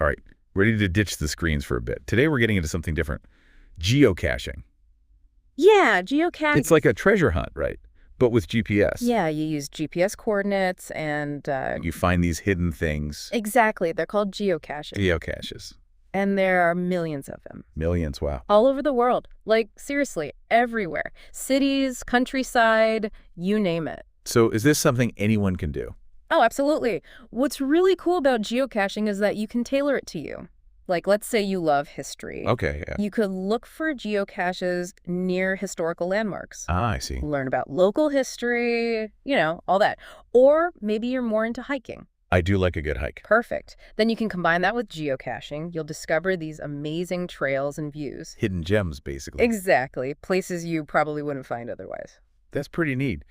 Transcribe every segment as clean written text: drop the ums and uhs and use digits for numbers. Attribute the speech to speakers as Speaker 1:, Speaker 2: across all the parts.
Speaker 1: All right, ready to ditch the screens for a bit. Today we're getting into something different. Geocaching.
Speaker 2: Yeah, geocaching.
Speaker 1: It's like a treasure hunt, right? But with GPS.
Speaker 2: Yeah, you use GPS coordinates and...
Speaker 1: You find these hidden things.
Speaker 2: Exactly. They're called geocaches.
Speaker 1: Geocaches.
Speaker 2: And there are millions of them.
Speaker 1: Millions, wow.
Speaker 2: All over the world. Like, seriously, everywhere. Cities, countryside, you name it.
Speaker 1: So is this something anyone can do?
Speaker 2: Oh, absolutely. What's really cool about geocaching is that you can tailor it to you. Like, let's say you love history.
Speaker 1: Okay, yeah.
Speaker 2: You could look for geocaches near historical landmarks.
Speaker 1: Ah, I see.
Speaker 2: Learn about local history, all that. Or maybe you're more into hiking.
Speaker 1: I do like a good hike.
Speaker 2: Perfect. Then you can combine that with geocaching. You'll discover these amazing trails and views.
Speaker 1: Hidden gems, basically.
Speaker 2: Exactly. Places you probably wouldn't find otherwise.
Speaker 1: That's pretty neat.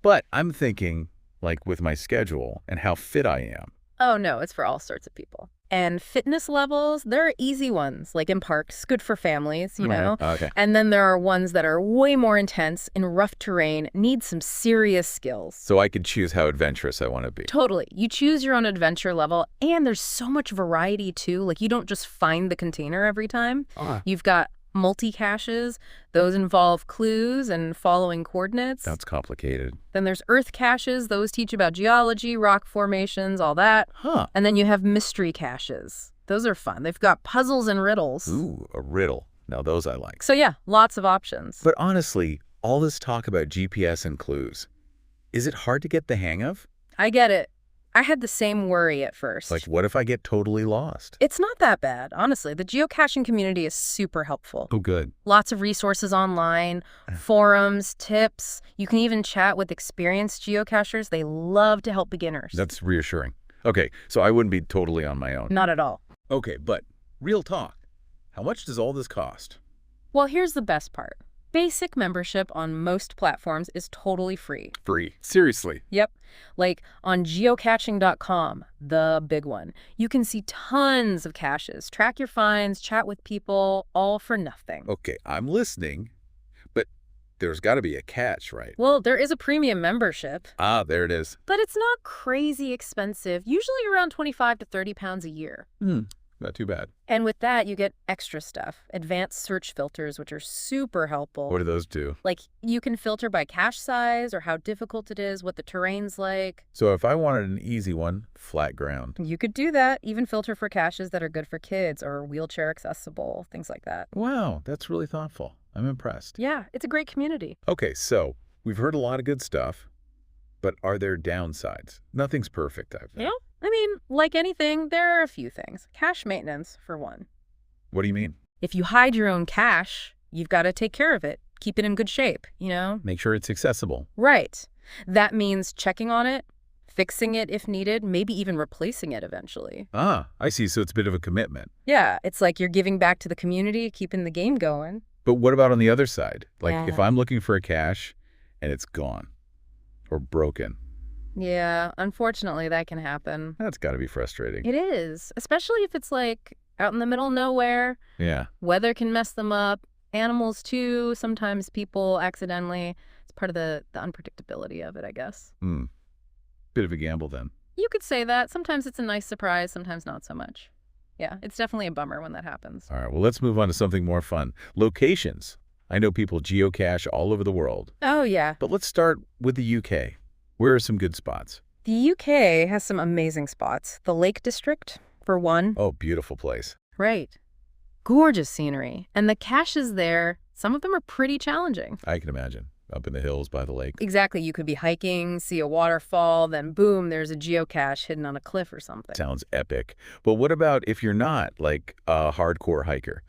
Speaker 1: But I'm thinking, like, with my schedule and how fit I am.
Speaker 2: Oh, no, it's for all sorts of people. And fitness levels, there are easy ones, like in parks, good for families, you know?
Speaker 1: Okay.
Speaker 2: And then there are ones that are way more intense, in rough terrain, need some serious skills.
Speaker 1: So I could choose how adventurous I want to be.
Speaker 2: Totally. You choose your own adventure level, and there's so much variety, too. Like, you don't just find the container every time. You've got multi-caches. Those involve clues and following coordinates.
Speaker 1: That's complicated.
Speaker 2: Then there's earth caches. Those teach about geology, rock formations, all that. And then you have mystery caches. Those are fun. They've got puzzles and riddles.
Speaker 1: Ooh, a riddle. Now those I like.
Speaker 2: So yeah, lots of options.
Speaker 1: But honestly, all this talk about GPS and clues, is it hard to get the hang of?
Speaker 2: I get it. I had the same worry at first.
Speaker 1: Like, what if I get totally lost?
Speaker 2: It's not that bad, honestly. The geocaching community is super helpful.
Speaker 1: Oh, good.
Speaker 2: Lots of resources online, forums, tips. You can even chat with experienced geocachers. They love to help beginners.
Speaker 1: That's reassuring. Okay, so I wouldn't be totally on my own.
Speaker 2: Not at all.
Speaker 1: Okay, but real talk. How much does all this cost?
Speaker 2: Well, here's the best part. Basic membership on most platforms is totally free.
Speaker 1: Free? Seriously?
Speaker 2: Yep. Like on geocaching.com, the big one. You can see tons of caches, track your finds, chat with people, all for nothing.
Speaker 1: Okay, I'm listening, but there's got to be a catch, right?
Speaker 2: Well, there is a premium membership.
Speaker 1: Ah, there it is.
Speaker 2: But it's not crazy expensive, usually around 25 to 30 pounds a year.
Speaker 1: Not too bad.
Speaker 2: And with that, you get extra stuff. Advanced search filters, which are super helpful.
Speaker 1: What do those do?
Speaker 2: Like, you can filter by cache size or how difficult it is, what the terrain's like.
Speaker 1: So if I wanted an easy one, flat ground.
Speaker 2: You could do that. Even filter for caches that are good for kids or wheelchair accessible, things like that.
Speaker 1: Wow, that's really thoughtful. I'm impressed.
Speaker 2: Yeah, it's a great community.
Speaker 1: Okay, so we've heard a lot of good stuff, but are there downsides? Nothing's perfect, I've
Speaker 2: Yeah, I mean, like anything, there are a few things. Cache maintenance, for one.
Speaker 1: What do you mean?
Speaker 2: If you hide your own cache, you've got to take care of it. Keep it in good shape,
Speaker 1: Make sure it's accessible.
Speaker 2: Right. That means checking on it, fixing it if needed, maybe even replacing it eventually.
Speaker 1: Ah, I see. So it's a bit of a commitment.
Speaker 2: Yeah, it's like you're giving back to the community, keeping the game going.
Speaker 1: But what about on the other side? Like
Speaker 2: Yeah.
Speaker 1: if I'm looking for a cache and it's gone or broken,
Speaker 2: Yeah, unfortunately, that can happen.
Speaker 1: that's got to be frustrating.
Speaker 2: It is, especially if it's like out in the middle of nowhere.
Speaker 1: Yeah.
Speaker 2: Weather can mess them up. Animals, too. Sometimes people accidentally. It's part of the unpredictability of it, I guess.
Speaker 1: Bit of a gamble then.
Speaker 2: You could say that. Sometimes it's a nice surprise, sometimes not so much. Yeah, it's definitely a bummer when that happens.
Speaker 1: All right, well, let's move on to something more fun. Locations. I know people geocache all over the world.
Speaker 2: Oh, yeah.
Speaker 1: But let's start with the UK. Where are some good spots?
Speaker 2: The UK has some amazing spots. The Lake District, for one.
Speaker 1: Oh, beautiful place.
Speaker 2: Right. Gorgeous scenery. And the caches there, some of them are pretty challenging.
Speaker 1: I can imagine. Up in the hills by the lake.
Speaker 2: Exactly. You could be hiking, see a waterfall, then boom, there's a geocache hidden on a cliff or something.
Speaker 1: Sounds epic. But what about if you're not, like, a hardcore hiker?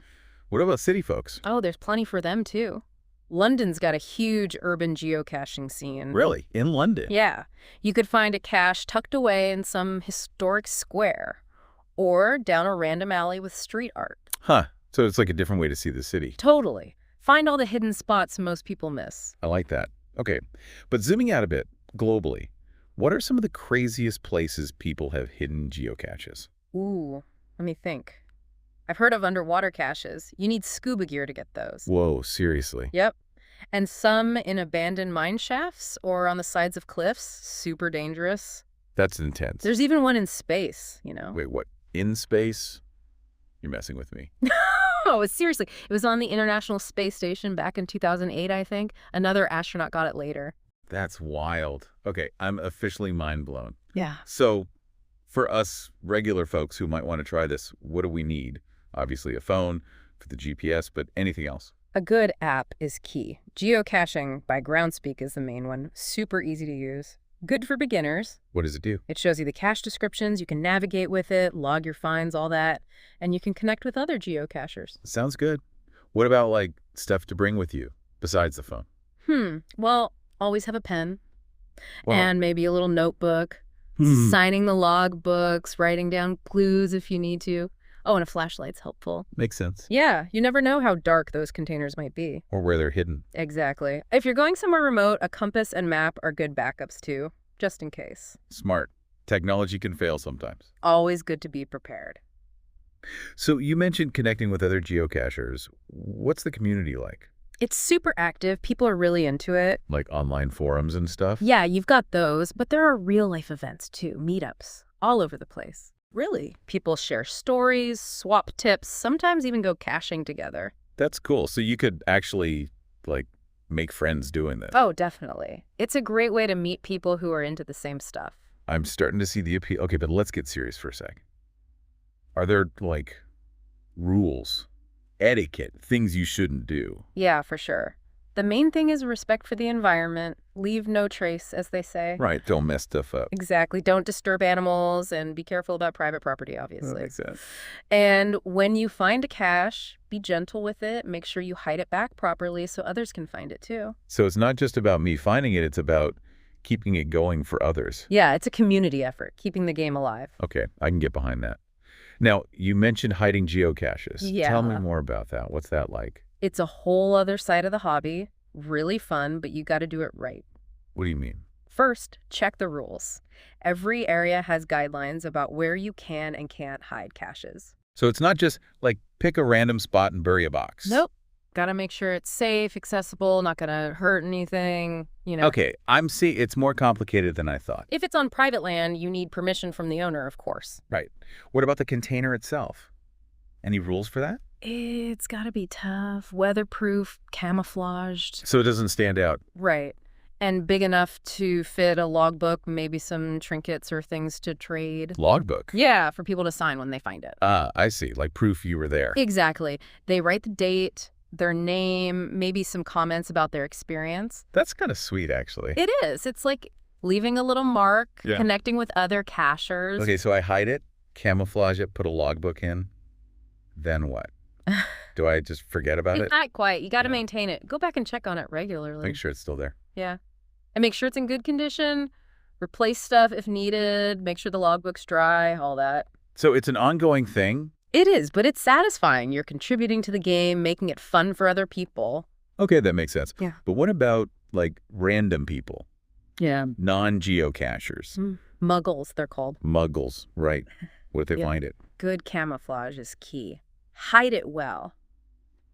Speaker 1: What about city folks?
Speaker 2: Oh, there's plenty for them, too. London's got a huge urban geocaching scene.
Speaker 1: Really? In London?
Speaker 2: Yeah. You could find a cache tucked away in some historic square or down a random alley with street art.
Speaker 1: Huh. So it's like a different way to see the city.
Speaker 2: Totally. Find all the hidden spots most people miss.
Speaker 1: I like that. Okay. But zooming out a bit, globally, what are some of the craziest places people have hidden geocaches?
Speaker 2: Ooh, let me think. I've heard of underwater caches. You need scuba gear to get those.
Speaker 1: Whoa, seriously?
Speaker 2: Yep. And some in abandoned mine shafts or on the sides of cliffs. Super dangerous.
Speaker 1: That's intense.
Speaker 2: There's even one in space,
Speaker 1: Wait, what? In space? You're messing with me.
Speaker 2: Oh, seriously. It was on the International Space Station back in 2008, I think. Another astronaut got it later.
Speaker 1: That's wild. Okay, I'm officially mind blown.
Speaker 2: Yeah.
Speaker 1: So for us regular folks who might want to try this, what do we need? Obviously a phone for the GPS, but anything else?
Speaker 2: A good app is key. Geocaching by Groundspeak is the main one. Super easy to use. Good for beginners.
Speaker 1: What does it do?
Speaker 2: It shows you the cache descriptions, you can navigate with it, log your finds, all that, and you can connect with other geocachers.
Speaker 1: Sounds good. What about like stuff to bring with you besides the phone?
Speaker 2: Well, always have a pen
Speaker 1: Well,
Speaker 2: and maybe a little notebook, signing the log books, writing down clues if you need to. Oh, and a flashlight's helpful.
Speaker 1: makes sense.
Speaker 2: Yeah, you never know how dark those containers might be.
Speaker 1: Or where they're hidden.
Speaker 2: Exactly. If you're going somewhere remote, a compass and map are good backups too, just in case.
Speaker 1: Smart. Technology can fail sometimes.
Speaker 2: Always good to be prepared.
Speaker 1: So you mentioned connecting with other geocachers. What's the community like?
Speaker 2: It's super active. People are really into it.
Speaker 1: Like online forums and stuff?
Speaker 2: Yeah, you've got those, but there are real-life events too, meetups, all over the place. Really? People share stories, swap tips, sometimes even go caching together.
Speaker 1: That's cool. So you could actually, like, make friends doing this.
Speaker 2: Oh, definitely. It's a great way to meet people who are into the same stuff.
Speaker 1: I'm starting to see the appeal. Okay, but let's get serious for a sec. Are there, like, rules, etiquette, things you shouldn't do?
Speaker 2: Yeah, for sure. The main thing is respect for the environment. Leave no trace, as they say.
Speaker 1: Right, don't mess stuff up.
Speaker 2: Exactly. Don't disturb animals and be careful about private property,
Speaker 1: That
Speaker 2: obviously.
Speaker 1: makes sense.
Speaker 2: And when you find a cache, be gentle with it. Make sure you hide it back properly so others can find it too.
Speaker 1: So it's not just about me finding it, it's about keeping it going for others.
Speaker 2: Yeah, it's a community effort, keeping the game alive.
Speaker 1: Okay, I can get behind that. Now, you mentioned hiding geocaches.
Speaker 2: Yeah.
Speaker 1: Tell me more about that. What's that like?
Speaker 2: It's a whole other side of the hobby. Really fun, but you got to do it right.
Speaker 1: What do you mean?
Speaker 2: First, check the rules. Every area has guidelines about where you can and can't hide caches.
Speaker 1: So it's not just like pick a random spot and bury a box.
Speaker 2: Nope. Got to make sure it's safe, accessible, not going to hurt anything, you know.
Speaker 1: Okay, it's more complicated than I thought.
Speaker 2: If it's on private land, you need permission from the owner, of course.
Speaker 1: Right. What about the container itself? Any rules for that?
Speaker 2: It's got to be tough, weatherproof, camouflaged.
Speaker 1: So it doesn't stand out.
Speaker 2: Right. And big enough to fit a logbook, maybe some trinkets or things to trade.
Speaker 1: Logbook?
Speaker 2: Yeah, for people to sign when they find it.
Speaker 1: Ah, I see. Like proof you were there.
Speaker 2: Exactly. They write the date, their name, maybe some comments about their experience.
Speaker 1: That's kind of sweet, actually.
Speaker 2: It is. It's like leaving a little mark,
Speaker 1: Yeah.
Speaker 2: connecting with other cachers.
Speaker 1: Okay, so I hide it, camouflage it, put a logbook in. Then what? Do I just forget about
Speaker 2: It's
Speaker 1: it?
Speaker 2: not quite. You got to
Speaker 1: Yeah.
Speaker 2: maintain it. Go back and check on it regularly.
Speaker 1: Make sure it's still there.
Speaker 2: Yeah. And make sure it's in good condition. Replace stuff if needed. Make sure the logbook's dry, all that.
Speaker 1: So it's an ongoing thing?
Speaker 2: It is, but it's satisfying. You're contributing to the game, making it fun for other people.
Speaker 1: Okay, that makes sense.
Speaker 2: Yeah.
Speaker 1: But what about, like, random people?
Speaker 2: Yeah.
Speaker 1: Non-geocachers?
Speaker 2: Muggles, they're called.
Speaker 1: Muggles, right. What if they
Speaker 2: Yeah.
Speaker 1: find it?
Speaker 2: Good camouflage is key. Hide it well.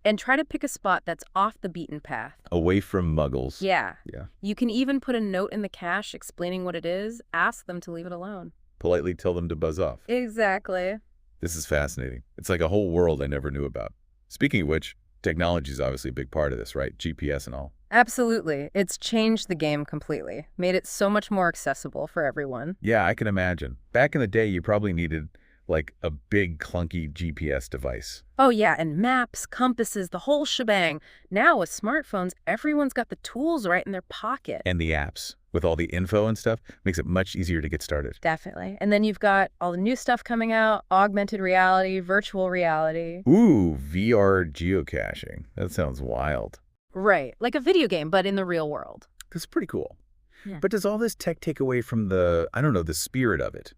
Speaker 2: And try to pick a spot that's off the beaten path.
Speaker 1: Away from muggles.
Speaker 2: Yeah.
Speaker 1: Yeah.
Speaker 2: You can even put a note in the cache explaining what it is. Ask them to leave it alone.
Speaker 1: Politely tell them to buzz off.
Speaker 2: Exactly.
Speaker 1: This is fascinating. It's like a whole world I never knew about. Speaking of which, technology is obviously a big part of this, right? GPS and all.
Speaker 2: Absolutely. It's changed the game completely. Made it so much more accessible for everyone.
Speaker 1: Yeah, I can imagine. Back in the day, you probably needed like a big clunky GPS device.
Speaker 2: Oh yeah, and maps, compasses, the whole shebang. Now with smartphones, everyone's got the tools right in their pocket.
Speaker 1: And the apps with all the info and stuff makes it much easier to get started.
Speaker 2: Definitely. And then you've got all the new stuff coming out, augmented reality, virtual reality.
Speaker 1: Ooh, VR geocaching. That sounds wild.
Speaker 2: Right, like a video game, but in the real world.
Speaker 1: That's pretty cool.
Speaker 2: Yeah.
Speaker 1: But does all this tech take away from the spirit of it?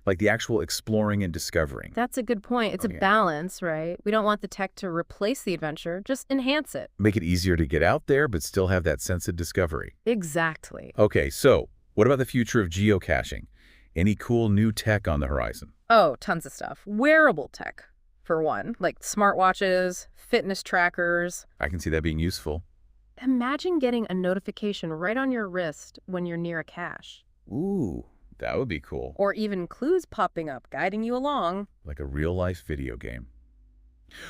Speaker 1: Like the actual exploring and discovering?
Speaker 2: That's a good point. It's
Speaker 1: Oh,
Speaker 2: a
Speaker 1: yeah.
Speaker 2: balance, right? We don't want the tech to replace the adventure, just enhance it.
Speaker 1: Make it easier to get out there, but still have that sense of discovery.
Speaker 2: Exactly.
Speaker 1: Okay, so what about the future of geocaching? Any cool new tech on the horizon?
Speaker 2: Oh, tons of stuff. Wearable tech, for one, like smartwatches, fitness trackers.
Speaker 1: I can see that being useful.
Speaker 2: Imagine getting a notification right on your wrist when you're near a cache.
Speaker 1: Ooh, that would be cool.
Speaker 2: Or even clues popping up, guiding you along.
Speaker 1: Like a real-life video game.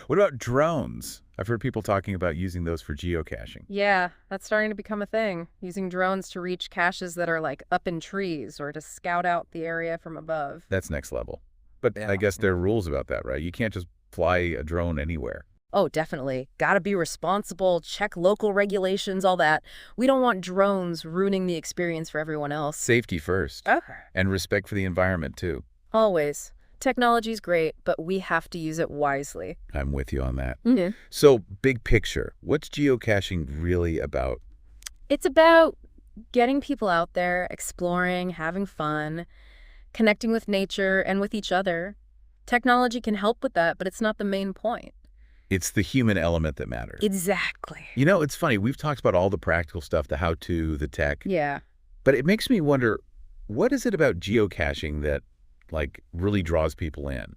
Speaker 1: What about drones? I've heard people talking about using those for geocaching.
Speaker 2: Yeah, that's starting to become a thing, using drones to reach caches that are like up in trees or to scout out the area from above.
Speaker 1: That's next level. But I guess there are rules about that, right? You can't just fly a drone anywhere.
Speaker 2: Oh, definitely. Gotta be responsible, check local regulations, all that. We don't want drones ruining the experience for everyone else.
Speaker 1: Safety first.
Speaker 2: Okay.
Speaker 1: And respect for the environment, too.
Speaker 2: Always. Technology's great, but we have to use it wisely.
Speaker 1: I'm with you on that.
Speaker 2: Mm-hmm.
Speaker 1: So, big picture, what's geocaching really about?
Speaker 2: It's about getting people out there, exploring, having fun, connecting with nature and with each other. Technology can help with that, but it's not the main point.
Speaker 1: It's the human element that matters.
Speaker 2: Exactly.
Speaker 1: You know, it's funny. We've talked about all the practical stuff, the how-to, the tech.
Speaker 2: Yeah.
Speaker 1: But it makes me wonder, what is it about geocaching that, like, really draws people in?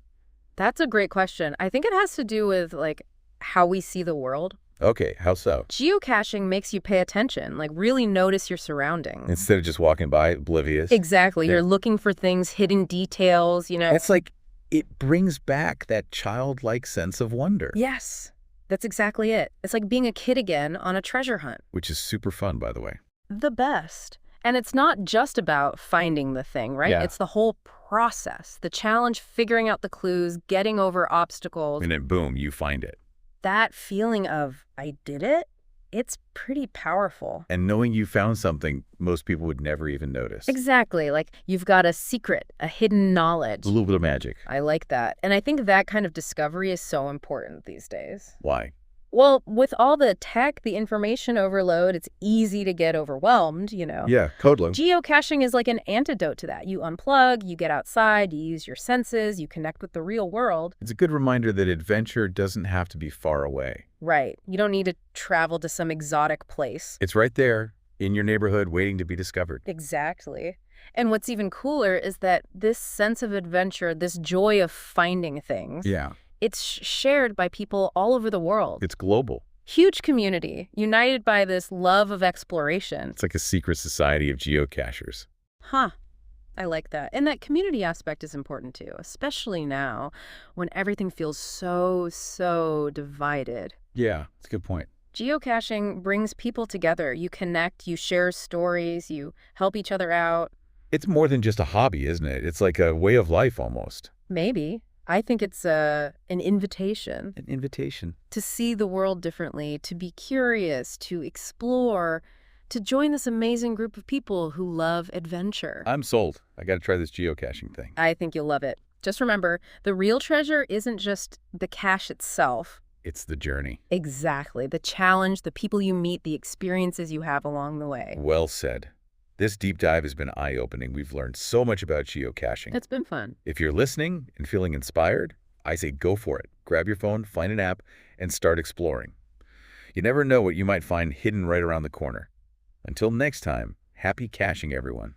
Speaker 2: That's a great question. I think it has to do with, like, how we see the world.
Speaker 1: Okay, how so?
Speaker 2: Geocaching makes you pay attention, like really notice your surroundings.
Speaker 1: Instead of just walking by, oblivious.
Speaker 2: Exactly.
Speaker 1: Yeah.
Speaker 2: You're looking for things, hidden details,
Speaker 1: It's like it brings back that childlike sense of wonder.
Speaker 2: Yes, that's exactly it. It's like being a kid again on a treasure hunt.
Speaker 1: Which is super fun, by the way.
Speaker 2: The best. And it's not just about finding the thing, right?
Speaker 1: Yeah.
Speaker 2: It's the whole process, the challenge, figuring out the clues, getting over obstacles.
Speaker 1: And then boom, you find it.
Speaker 2: That feeling of, I did it, it's pretty powerful.
Speaker 1: And knowing you found something most people would never even notice.
Speaker 2: Exactly. Like you've got a secret, a hidden knowledge.
Speaker 1: A little bit of magic.
Speaker 2: I like that. And I think that kind of discovery is so important these days.
Speaker 1: Why?
Speaker 2: Well, with all the tech, the information overload, it's easy to get overwhelmed,
Speaker 1: Yeah, totally.
Speaker 2: Geocaching is like an antidote to that. You unplug, you get outside, you use your senses, you connect with the real world.
Speaker 1: It's a good reminder that adventure doesn't have to be far away.
Speaker 2: Right. You don't need to travel to some exotic place.
Speaker 1: It's right there in your neighborhood waiting to be discovered.
Speaker 2: Exactly. And what's even cooler is that this sense of adventure, this joy of finding things,
Speaker 1: Yeah.
Speaker 2: it's shared by people all over the world.
Speaker 1: It's global.
Speaker 2: Huge community, united by this love of exploration.
Speaker 1: It's like a secret society of geocachers.
Speaker 2: Huh. I like that. And that community aspect is important too, especially now when everything feels so divided.
Speaker 1: Yeah, that's a good point.
Speaker 2: Geocaching brings people together. You connect, you share stories, you help each other out.
Speaker 1: It's more than just a hobby, isn't it? It's like a way of life almost.
Speaker 2: Maybe. I think it's an invitation.
Speaker 1: An invitation.
Speaker 2: To see the world differently, to be curious, to explore, to join this amazing group of people who love adventure.
Speaker 1: I'm sold. I got to try this geocaching thing.
Speaker 2: I think you'll love it. Just remember, the real treasure isn't just the cache itself.
Speaker 1: It's the journey.
Speaker 2: Exactly. The challenge, the people you meet, the experiences you have along the way.
Speaker 1: Well said. This deep dive has been eye-opening. We've learned so much about geocaching.
Speaker 2: It's been fun.
Speaker 1: If you're listening and feeling inspired, I say go for it. Grab your phone, find an app, and start exploring. You never know what you might find hidden right around the corner. Until next time, happy caching, everyone.